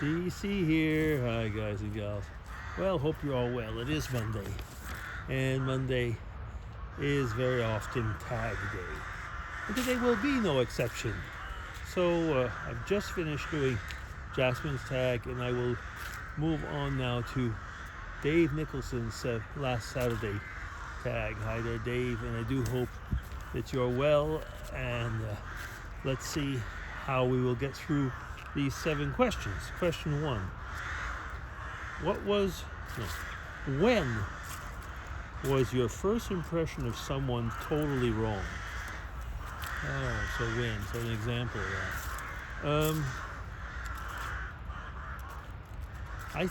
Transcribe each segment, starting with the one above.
DC here. Hi, guys and gals. Well, hope you're all well. It is Monday, and Monday is very often Tag Day. And today will be no exception. So I've just finished doing Jasmine's tag, and I will move on now to Dave Nicholson's last Saturday tag. Hi there, Dave, and I do hope that you're well, and let's see how we will get through these 7 questions. Question 1. When was your first impression of someone totally wrong? Oh, so when? So an example of that.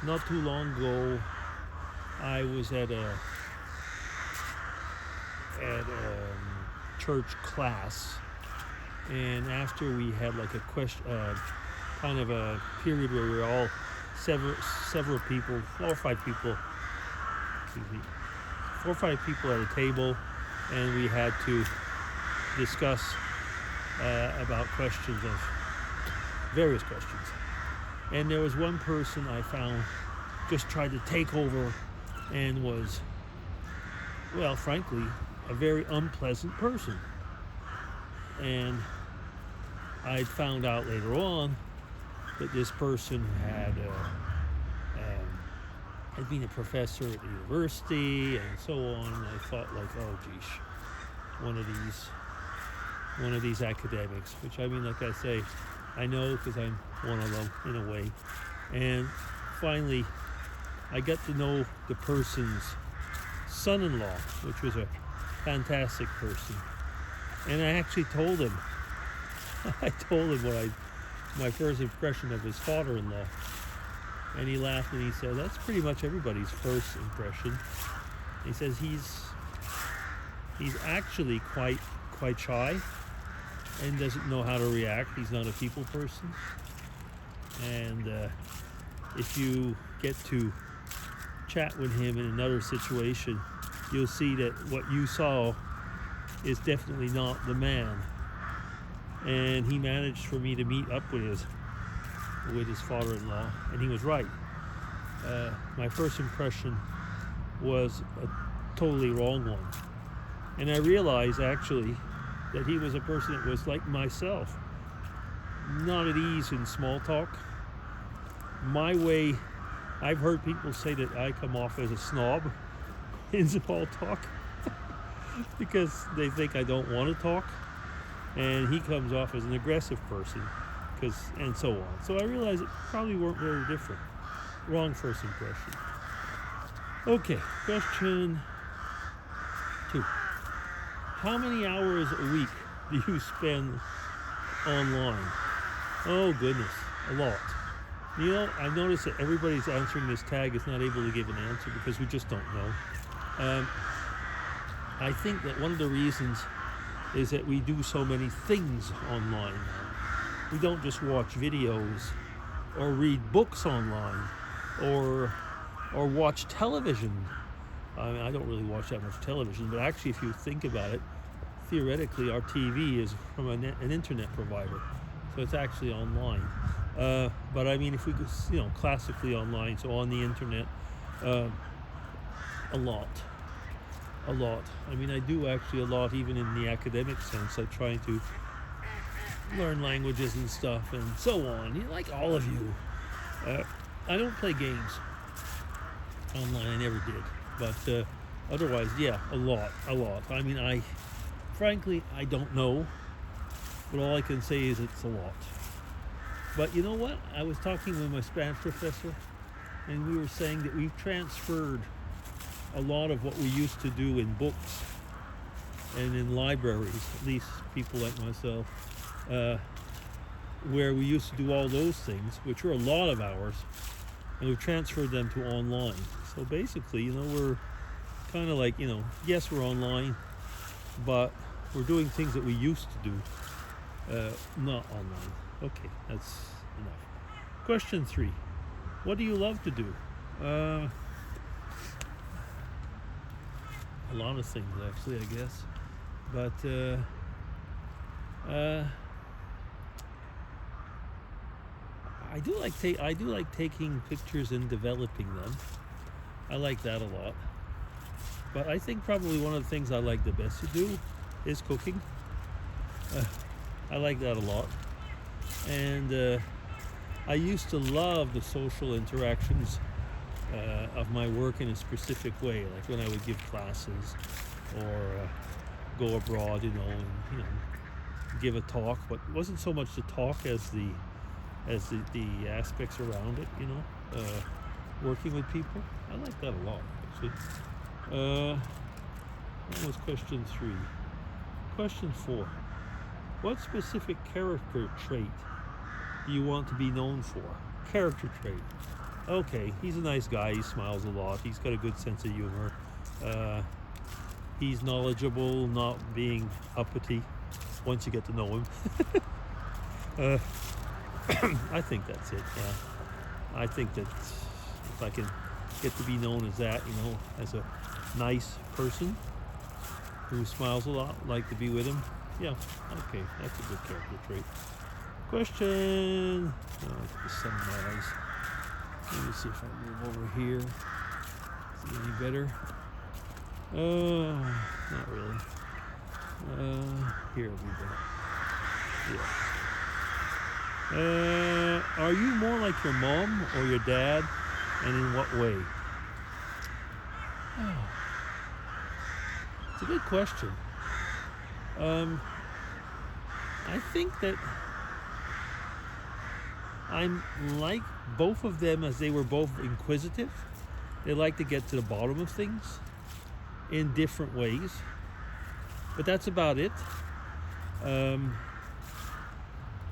Not too long ago, I was at a church class, and after we had like a question, kind of a period where we were all several people, 4 or 5 people at a table, and we had to discuss about questions of various questions. And there was one person I found just tried to take over and was, well, frankly, a very unpleasant person. And I found out later on that this person had been a professor at the university and so on. And I thought, like, oh geez, one of these academics, which, I mean, like I say, I know because I'm one of them in a way. And finally, I got to know the person's son-in-law, which was a fantastic person. And I actually told him, my first impression of his father-in-law. And he laughed and he said, that's pretty much everybody's first impression. He says he's actually quite shy and doesn't know how to react. He's not a people person. And if you get to chat with him in another situation, you'll see that what you saw is definitely not the man. And he managed for me to meet up with his father-in-law, and he was right. My first impression was a totally wrong one. And I realized actually that he was a person that was like myself, not at ease in small talk. My way, I've heard people say that I come off as a snob in small talk because they think I don't want to talk, and he comes off as an aggressive person, and so on. So I realized it probably weren't very different. Wrong first impression. Okay, question 2. How many hours a week do you spend online? Oh goodness, a lot. You know, I noticed that everybody's answering this tag is not able to give an answer because we just don't know. I think that one of the reasons is that we do so many things online now. We don't just watch videos or read books online or watch television. I mean, I don't really watch that much television, but actually, if you think about it, theoretically, our TV is from an internet provider, so it's actually online. But I mean, if we go, classically online, so on the internet, a lot. I mean, I do actually a lot, even in the academic sense, like trying to learn languages and stuff and so on, like all of you. I don't play games online, I never did, but otherwise, yeah, a lot. I mean, frankly, I don't know, but all I can say is it's a lot. But you know what? I was talking with my Spanish professor, and we were saying that we've transferred a lot of what we used to do in books and in libraries, at least people like myself, where we used to do all those things, which were a lot of hours, and we've transferred them to online. So basically, we're kind of like, yes, we're online, but we're doing things that we used to do, not online. Okay, that's enough. Question 3. What do you love to do? A lot of things, actually, I guess. But I do like taking pictures and developing them. I like that a lot. But I think probably one of the things I like the best to do is cooking. I like that a lot. And I used to love the social interactions of my work in a specific way, like when I would give classes or go abroad, and give a talk. But it wasn't so much the talk as the aspects around it. Working with people. I like that a lot, actually. That was question 3. Question 4. What specific character trait do you want to be known for? Character trait. Okay, he's a nice guy. He smiles a lot. He's got a good sense of humor. He's knowledgeable, not being uppity once you get to know him. I think that's it, yeah. I think that if I can get to be known as that, as a nice person who smiles a lot, like to be with him, yeah, okay, that's a good character trait. Question, the sunrise. Let me see if I move over here. Is it any better? Not really. Here will be better. Yeah. Are you more like your mom or your dad, and in what way? Oh, it's a good question. I think that I'm like both of them, as they were both inquisitive. They like to get to the bottom of things in different ways, but that's about it.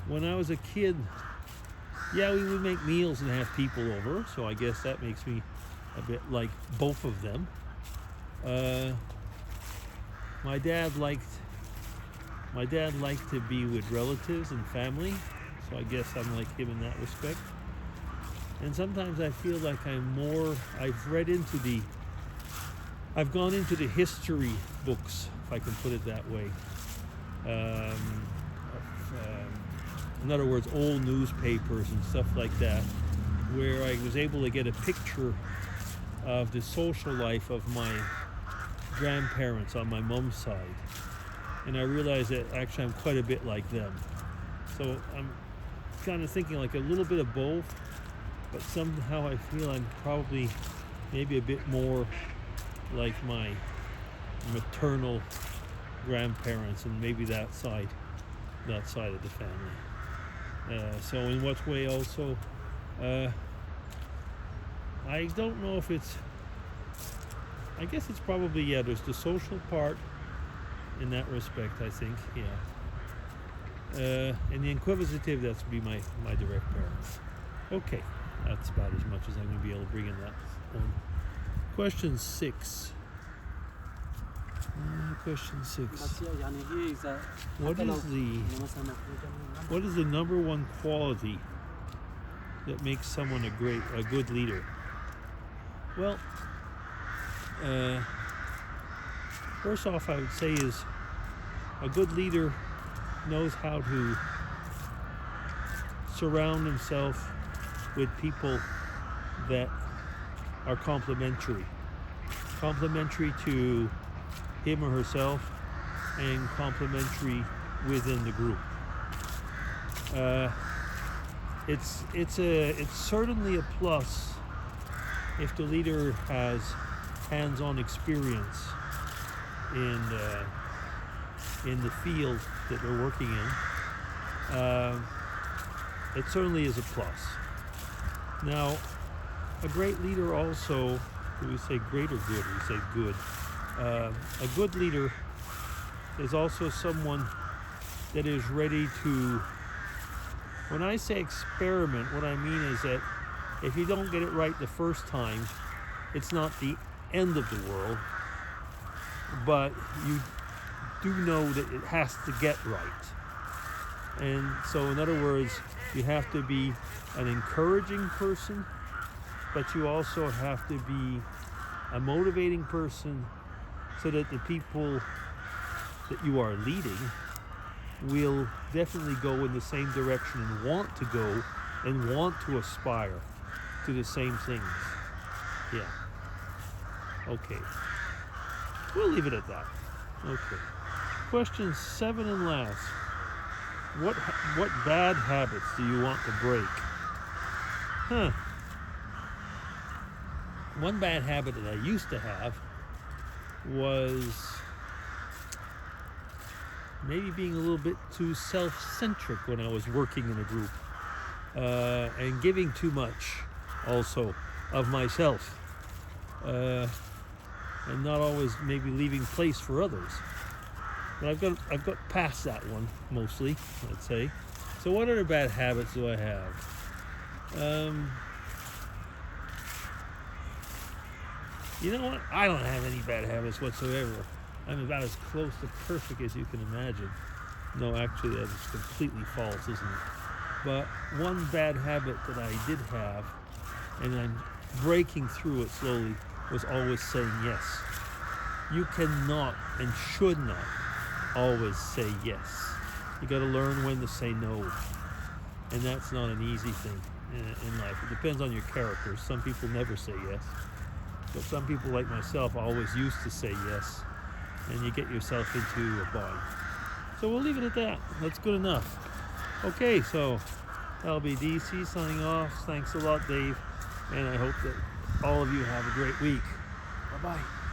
When I was a kid, yeah, we would make meals and have people over, so I guess that makes me a bit like both of them. My dad liked to be with relatives and family, so I guess I'm like him in that respect. And sometimes I feel like I've gone into the history books, if I can put it that way. In other words, old newspapers and stuff like that, where I was able to get a picture of the social life of my grandparents on my mom's side. And I realized that actually I'm quite a bit like them. So I'm kind of thinking like a little bit of both, but somehow I feel I'm probably maybe a bit more like my maternal grandparents, and maybe that side of the family. So in what way also? I don't know if I guess it's probably, yeah, there's the social part in that respect, I think, yeah. And the inquisitive, that would be my direct parents. Okay, that's about as much as I'm going to be able to bring in that one. Question 6. Question 6. What is the number one quality that makes someone a good leader? Well, first off, I would say is a good leader knows how to surround himself with people that are complementary to him or herself, and complementary within the group. It's certainly a plus if the leader has hands-on experience in the field that they're working in. It certainly is a plus. Now, a great leader also, do we say great or good? We say good. A good leader is also someone that is ready to, when I say experiment, what I mean is that if you don't get it right the first time, it's not the end of the world, but you do know that it has to get right. And so in other words, you have to be an encouraging person, but you also have to be a motivating person, so that the people that you are leading will definitely go in the same direction and want to go and want to aspire to the same things. Yeah. Okay. We'll leave it at that. Okay. Question 7 and last. What bad habits do you want to break? One bad habit that I used to have was maybe being a little bit too self-centric when I was working in a group, and giving too much also of myself, and not always maybe leaving place for others. But I've got past that one mostly, I'd say. So what other bad habits do I have? You know what? I don't have any bad habits whatsoever. I'm about as close to perfect as you can imagine. No, actually, that is completely false, isn't it? But one bad habit that I did have, and I'm breaking through it slowly, was always saying yes. You cannot and should not always say yes. You got to learn when to say no. And that's not an easy thing in life. It depends on your character. Some people never say yes. But some people like myself always used to say yes. And you get yourself into a bind. So we'll leave it at that. That's good enough. Okay, so that'll be DC signing off. Thanks a lot, Dave. And I hope that all of you have a great week. Bye-bye.